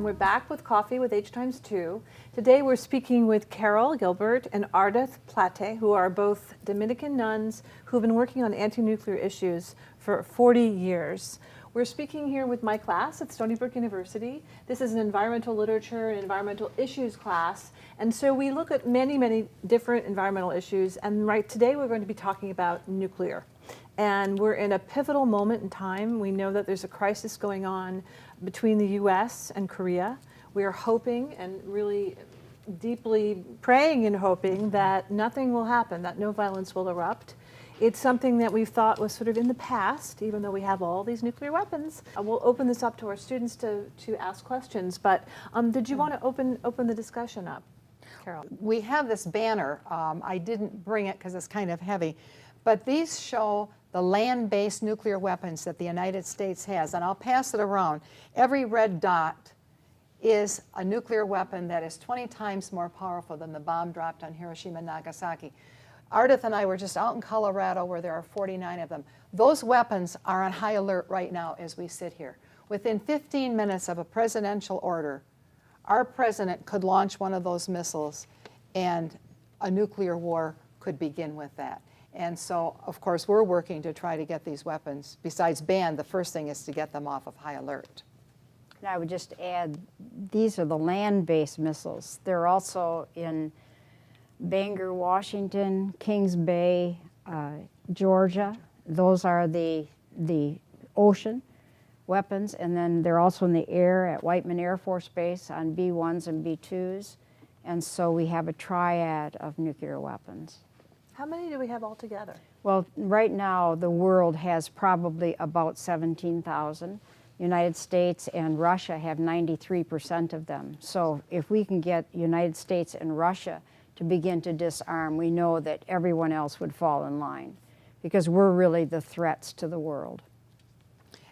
and we're back with Coffee with Hx2. Today we're speaking with Carol Gilbert and Ardith Plate, who are both Dominican nuns who've been working on anti-nuclear issues for 40 years. We're speaking here with my class at Stony Brook University. This is an environmental literature and environmental issues class, and so we look at many different environmental issues, and right today we're going to be talking about nuclear. And we're in a pivotal moment in time. We know that there's a crisis going on between the US and Korea. We are hoping and really deeply praying and hoping that nothing will happen, that no violence will erupt. It's something that we've thought was sort of in the past, even though we have all these nuclear weapons. We'll open this up to our students to ask questions, but did you want to open the discussion up, Carol? We have this banner. I didn't bring it because it's kind of heavy, but these show the land-based nuclear weapons that the United States has, and I'll pass it around. Every red dot is a nuclear weapon that is 20 times more powerful than the bomb dropped on Hiroshima and Nagasaki. Ardith and I were just out in Colorado where there are 49 of them. Those weapons are on high alert right now as we sit here. Within 15 minutes of a presidential order, our president could launch one of those missiles and a nuclear war could begin with that. And so, of course, we're working to try to get these weapons. Besides ban, the first thing is to get them off of high alert. And I would just add, these are the land-based missiles. They're also in Bangor, Washington, Kings Bay, Georgia. Those are the ocean weapons. And then they're also in the air at Whiteman Air Force Base on B-1s and B-2s. And so we have a triad of nuclear weapons. How many do we have altogether? Well, right now the world has probably about 17,000. United States and Russia have 93% of them. So if we can get United States and Russia to begin to disarm, we know that everyone else would fall in line because we're really the threats to the world.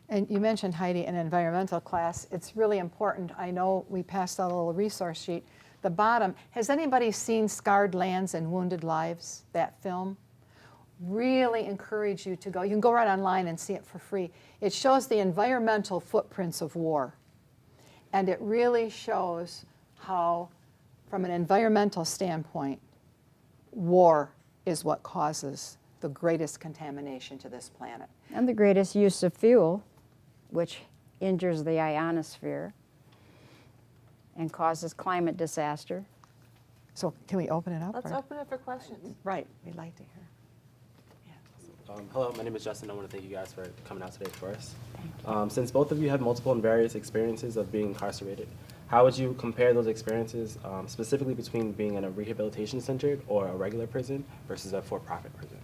And you mentioned, Heidi, an environmental class. It's really important. I know we passed out a little resource sheet. The bottom, has anybody seen Scarred Lands and Wounded Lives, that film? Really encourage you to go. You can go right online and see it for free. It shows the environmental footprints of war. And it really shows how, from an environmental standpoint, war is what causes the greatest contamination to this planet. And the greatest use of fuel, which injures the ionosphere and causes climate disaster. So can we open it up? Let's open it for questions. Right, we'd like to hear. Hello, my name is Justin. I want to thank you guys for coming out today for us. Since both of you have multiple and various experiences of being incarcerated, how would you compare those experiences, specifically between being in a rehabilitation center or a regular prison versus a for-profit prison?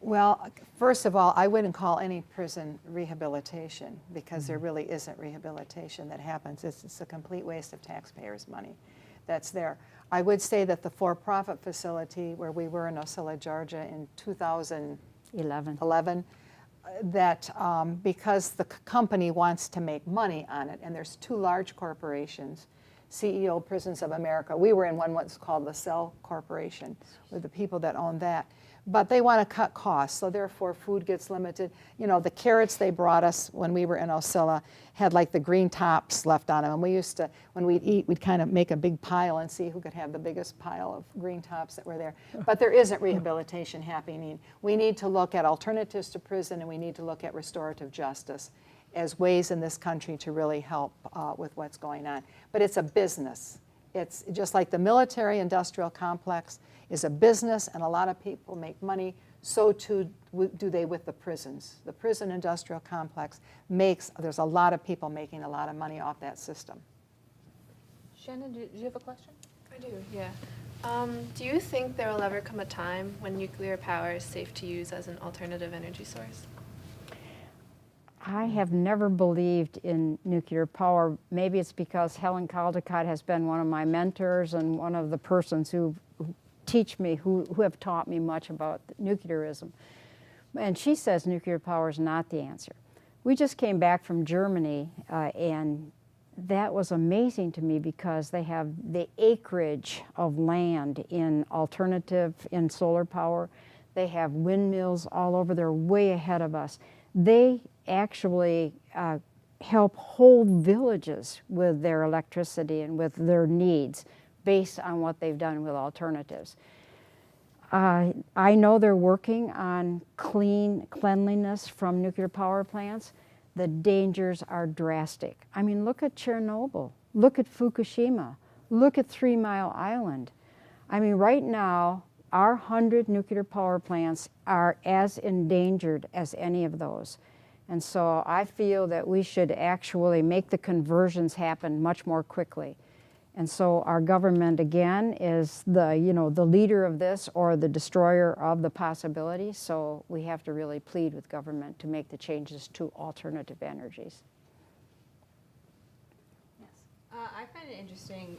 Well, first of all, I wouldn't call any prison rehabilitation because there really isn't rehabilitation that happens. It's a complete waste of taxpayers' money that's there. I would say that the for-profit facility where we were in Ocilla, Georgia in 2011, that because the company wants to make money on it, and there's two large corporations, CEO Prisons of America. We were in one what's called the Cell Corporation, with the people that own that. But they want to cut costs, so therefore food gets limited. You know, the carrots they brought us when we were in Ocilla had like the green tops left on them. And we used to, when we'd eat, we'd kind of make a big pile and see who could have the biggest pile of green tops that were there. But there isn't rehabilitation happening. We need to look at alternatives to prison, and we need to look at restorative justice as ways in this country to really help with what's going on. But it's a business. It's just like the military-industrial complex is a business, and a lot of people make money. So too do they with the prisons. The prison industrial complex there's a lot of people making a lot of money off that system. Shannon, do you have a question? I do, yeah. Do you think there will ever come a time when nuclear power is safe to use as an alternative energy source? I have never believed in nuclear power. Maybe it's because Helen Caldicott has been one of my mentors and one of the persons who teach me, who have taught me much about nuclearism. And she says nuclear power is not the answer. We just came back from Germany, and that was amazing to me because they have the acreage of land in solar power. They have windmills all over. They're way ahead of us. They actually help whole villages with their electricity and with their needs based on what they've done with alternatives. I know they're working on cleanliness from nuclear power plants. The dangers are drastic. I mean, look at Chernobyl, look at Fukushima, look at 3 Mile Island. I mean, right now, our 100 nuclear power plants are as endangered as any of those. And so I feel that we should actually make the conversions happen much more quickly. And so our government, again, is the leader of this or the destroyer of the possibility. So we have to really plead with government to make the changes to alternative energies. I find it interesting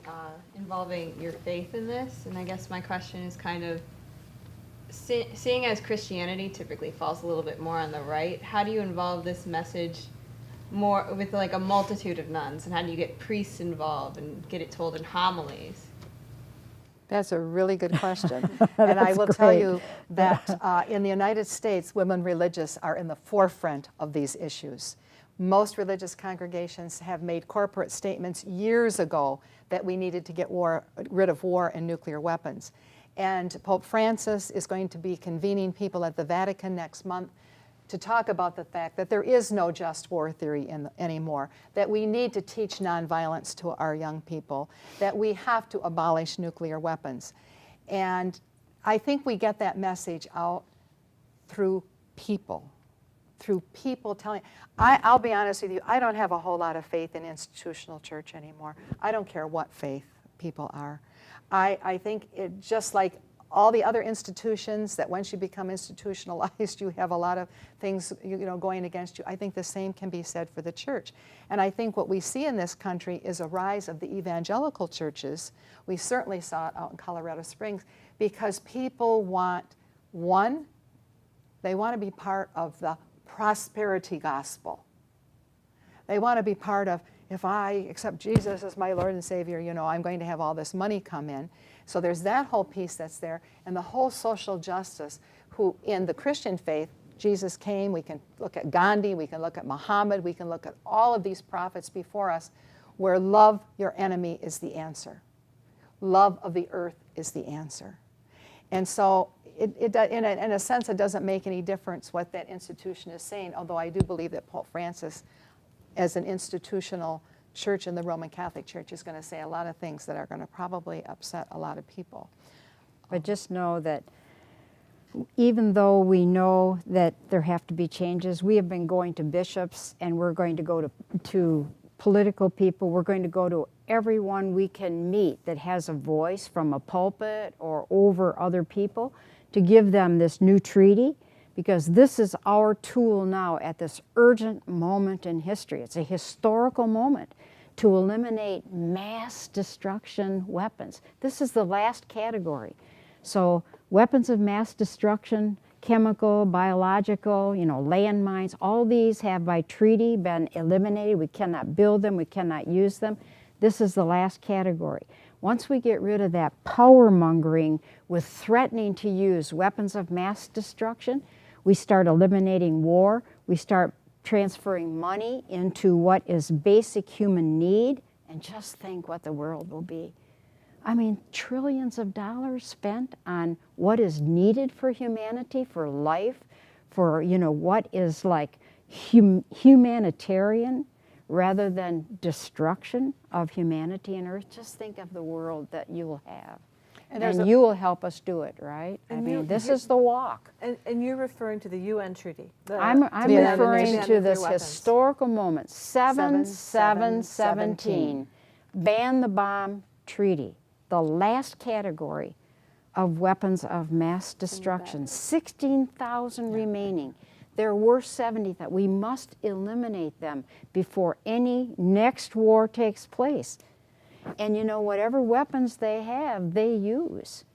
involving your faith in this, and I guess my question is kind of, seeing as Christianity typically falls a little bit more on the right, how do you involve this message more with like a multitude of nuns, and how do you get priests involved and get it told in homilies? That's a really good question. And I will tell you that in the United States, women religious are in the forefront of these issues. Most religious congregations have made corporate statements years ago that we needed to get rid of war and nuclear weapons. And Pope Francis is going to be convening people at the Vatican next month to talk about the fact that there is no just war theory anymore, that we need to teach nonviolence to our young people, that we have to abolish nuclear weapons. And I think we get that message out through people telling. I'll be honest with you, I don't have a whole lot of faith in institutional church anymore. I don't care what faith people are. I think it just like all the other institutions that once you become institutionalized, you have a lot of things going against you. I think the same can be said for the church. And I think what we see in this country is a rise of the evangelical churches. We certainly saw it out in Colorado Springs because people want, one, they want to be part of the prosperity gospel. They want to be part of, if I accept Jesus as my Lord and Savior, I'm going to have all this money come in. So there's that whole piece that's there, and the whole social justice, who in the Christian faith, Jesus came, we can look at Gandhi, we can look at Muhammad, we can look at all of these prophets before us, where love your enemy is the answer. Love of the earth is the answer. And so in a sense, it doesn't make any difference what that institution is saying, although I do believe that Pope Francis, as an institutional church in the Roman Catholic Church, is going to say a lot of things that are going to probably upset a lot of people. But just know that even though we know that there have to be changes, we have been going to bishops, and we're going to go to political people. We're going to go to everyone we can meet that has a voice from a pulpit or over other people to give them this new treaty, because this is our tool now at this urgent moment in history. It's a historical moment to eliminate mass destruction weapons. This is the last category. So weapons of mass destruction, chemical, biological, landmines, all these have by treaty been eliminated. We cannot build them, we cannot use them. This is the last category. Once we get rid of that power mongering with threatening to use weapons of mass destruction, we start eliminating war, we start transferring money into what is basic human need, and just think what the world will be. I mean, trillions of dollars spent on what is needed for humanity, for life, for, what is like humanitarian rather than destruction of humanity and earth. Just think of the world that you will have. And you will help us do it, right? This is the walk. And you're referring to the UN treaty. I'm referring to this historical moment, 7/7/17, ban the bomb treaty, the last category of weapons of mass destruction, 16,000 remaining. There were 70,000. We must eliminate them before any next war takes place. And whatever weapons they have, they use.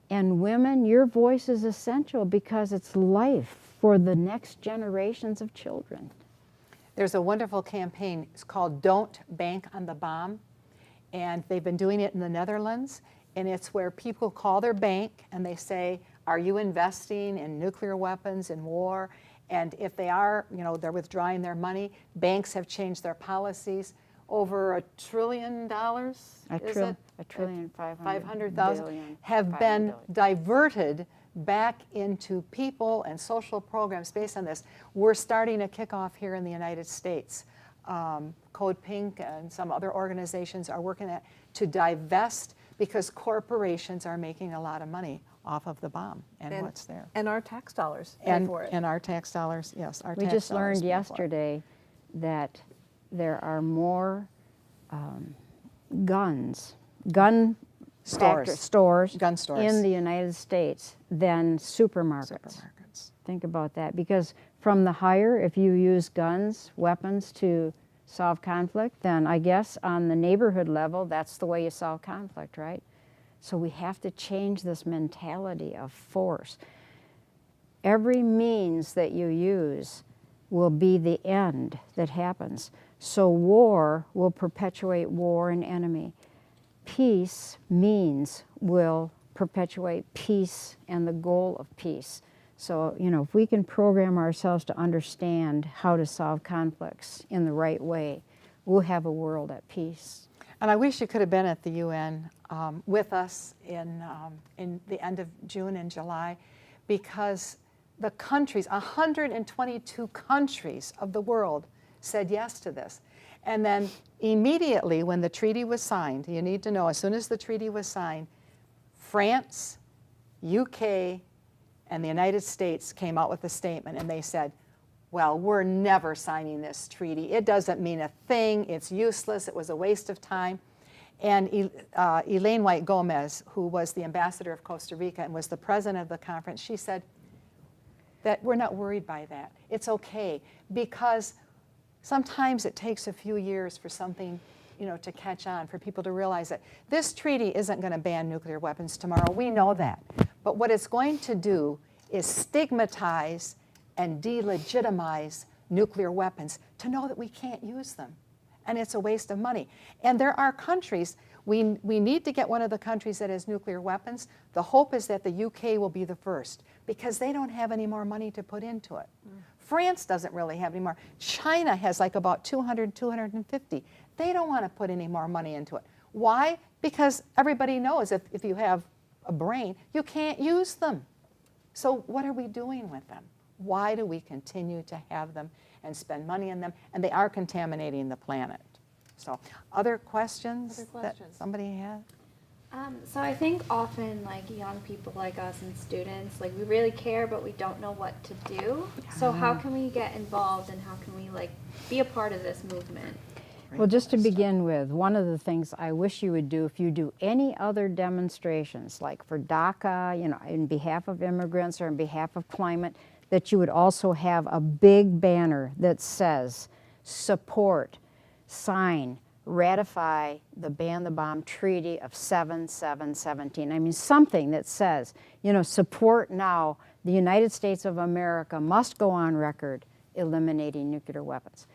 And women, your voice is essential because it's life for the next generations of children. There's a wonderful campaign. It's called Don't Bank on the Bomb. And they've been doing it in the Netherlands. And it's where people call their bank and they say, are you investing in nuclear weapons, in war? And if they are, they're withdrawing their money. Banks have changed their policies. Over $1 trillion, is it? $1 trillion, 500,000 billion, have 500 been billion. diverted back into people and social programs based on this. We're starting a kickoff here in the United States. Code Pink and some other organizations are working to divest, because corporations are making a lot of money off of the bomb and what's there. And our tax dollars pay for it. And our tax dollars, yes, our We tax just dollars learned pay for it. yesterday that there are more gun stores Gun stores. in the United States than supermarkets. Think about that, because from the higher, if you use guns, weapons to solve conflict, then I guess on the neighborhood level, that's the way you solve conflict, right? So we have to change this mentality of force. Every means that you use will be the end that happens. So war will perpetuate war and enemy. Peace means will perpetuate peace and the goal of peace. So, if we can program ourselves to understand how to solve conflicts in the right way, we'll have a world at peace. And I wish you could have been at the UN with us in the end of June and July, because the countries, 122 countries of the world said yes to this. And then immediately when the treaty was signed, you need to know, as soon as the treaty was signed, France, UK, and the United States came out with a statement, and they said, well, we're never signing this treaty. It doesn't mean a thing. It's useless. It was a waste of time. And Elaine White Gomez, who was the ambassador of Costa Rica and was the president of the conference, she said that we're not worried by that. It's okay, because sometimes it takes a few years for something to catch on, for people to realize that this treaty isn't going to ban nuclear weapons tomorrow. We know that. But what it's going to do is stigmatize and delegitimize nuclear weapons, to know that we can't use them. And it's a waste of money. And there are countries, we need to get one of the countries that has nuclear weapons. The hope is that the UK will be the first, because they don't have any more money to put into it. France doesn't really have any more. China has like about 200, 250. They don't want to put any more money into it. Why? Because everybody knows if you have a brain, you can't use them. So what are we doing with them? Why do we continue to have them and spend money on them? And they are contaminating the planet. So other questions that somebody had? So I think often, like, young people like us and students, like, we really care, but we don't know what to do. So how can we get involved, and how can we, like, be a part of this movement? Well, just to begin with, one of the things I wish you would do, if you do any other demonstrations, like for DACA, in behalf of immigrants or in behalf of climate, that you would also have a big banner that says, support, sign, ratify the Ban the Bomb Treaty of 7/7/17. I mean, something that says, support now, the United States of America must go on record eliminating nuclear weapons.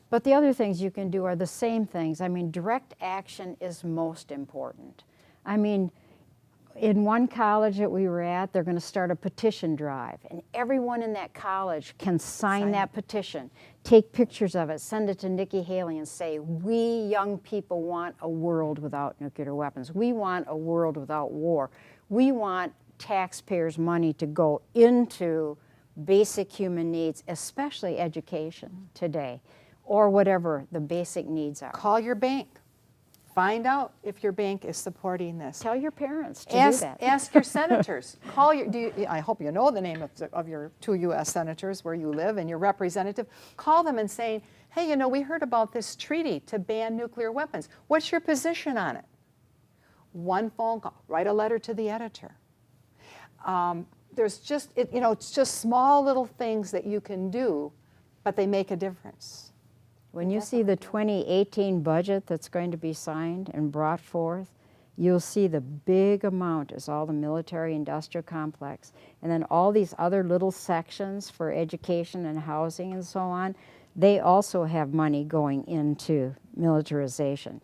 But the other things you can do are the same things. I mean, direct action is most important. I mean, in one college that we were at, they're going to start a petition drive, and everyone in that college can sign that petition, take pictures of it, send it to Nikki Haley and say, we young people want a world without nuclear weapons. We want a world without war. We want taxpayers' money to go into basic human needs, especially education today, or whatever the basic needs are. Call your bank. Find out if your bank is supporting this. Tell your parents to do that. Ask your senators. I hope you know the name of your 2 U.S. senators where you live and your representative. Call them and say, hey, we heard about this treaty to ban nuclear weapons. What's your position on it? One phone call. Write a letter to the editor. There's just, it's just small little things that you can do, but they make a difference. When you see the 2018 budget that's going to be signed and brought forth, you'll see the big amount is all the military-industrial complex. And then all these other little sections for education and housing and so on, they also have money going into militarization.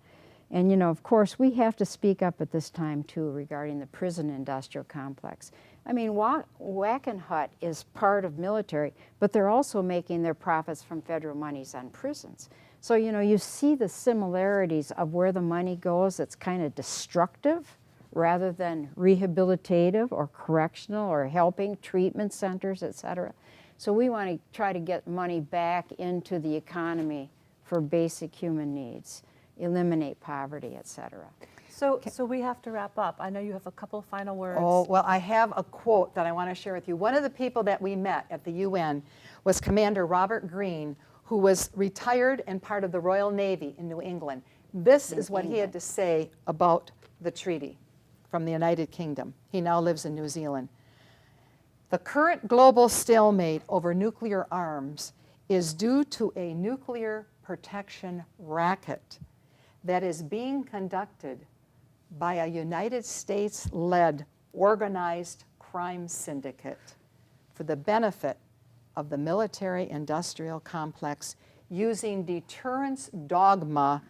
And, you know, of course, we have to speak up at this time, too, regarding the prison industrial complex. I mean, Wackenhut is part of military, but they're also making their profits from federal monies on prisons. So, you know, you see the similarities of where the money goes. It's kind of destructive rather than rehabilitative or correctional or helping treatment centers, et cetera. So we want to try to get money back into the economy for basic human needs, eliminate poverty, et cetera. So we have to wrap up. I know you have a couple final words. Oh, well, I have a quote that I want to share with you. One of the people that we met at the UN was Commander Robert Greene, who was retired and part of the Royal Navy in New England. This is what he had to say about the treaty from the United Kingdom. He now lives in New Zealand. The current global stalemate over nuclear arms is due to a nuclear protection racket that is being conducted by a United States-led organized crime syndicate for the benefit of the military-industrial complex, using deterrence dogma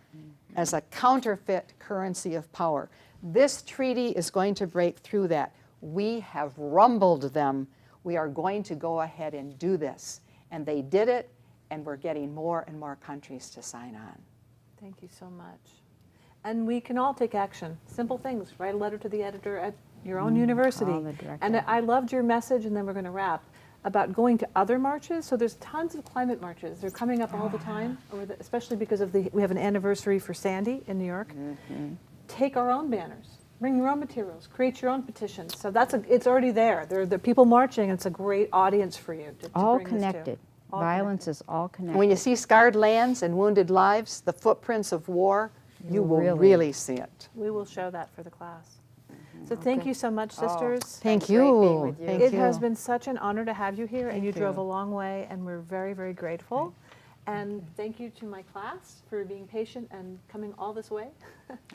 as a counterfeit currency of power. This treaty is going to break through that. We have rumbled them. We are going to go ahead and do this. And they did it, and we're getting more and more countries to sign on. Thank you so much. And we can all take action. Simple things. Write a letter to the editor at your own university. Call the director. And I loved your message, and then we're going to wrap, about going to other marches. So there's tons of climate marches. They're coming up all the time, especially because of we have an anniversary for Sandy in New York. Take our own banners. Bring your own materials. Create your own petitions. So it's already there. There are people marching, and it's a great audience for you to All bring this to. connected. All Violence connected. is all connected. When you see scarred lands and wounded lives, the footprints of war, you will really see it. We will show that for the class. So thank you so much, sisters. Thank Great being you. with you. Thank It you. has been such an honor to have you here, and you Thank drove you. a long way, and we're very, very grateful. And thank you to my class for being patient and coming all this way.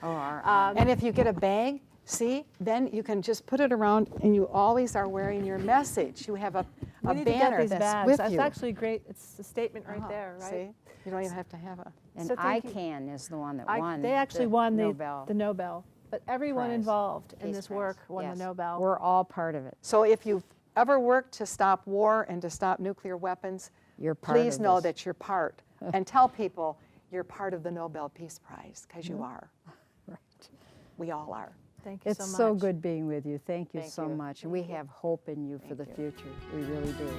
And if you get a bag, see, then you can just put it around, and you always are wearing your message. You have a We need to get banner these that's bags. with That's you. actually great. It's a statement right there, right? See, you don't even have to have a. And So thank you. ICANN is the one that won. They actually the won Nobel. the Nobel. But everyone Prize. involved in Peace this Prize. work won Yes. the Nobel. We're all part of it. So if you've ever worked to stop war and to stop nuclear weapons, You're part please of know this. that you're part. And tell people you're part of the Nobel Peace Prize, because you are. Right. We all are. Thank you It's so much. so good being with you. Thank you Thank so you. much. We have hope in you for the Thank you. future. We really do.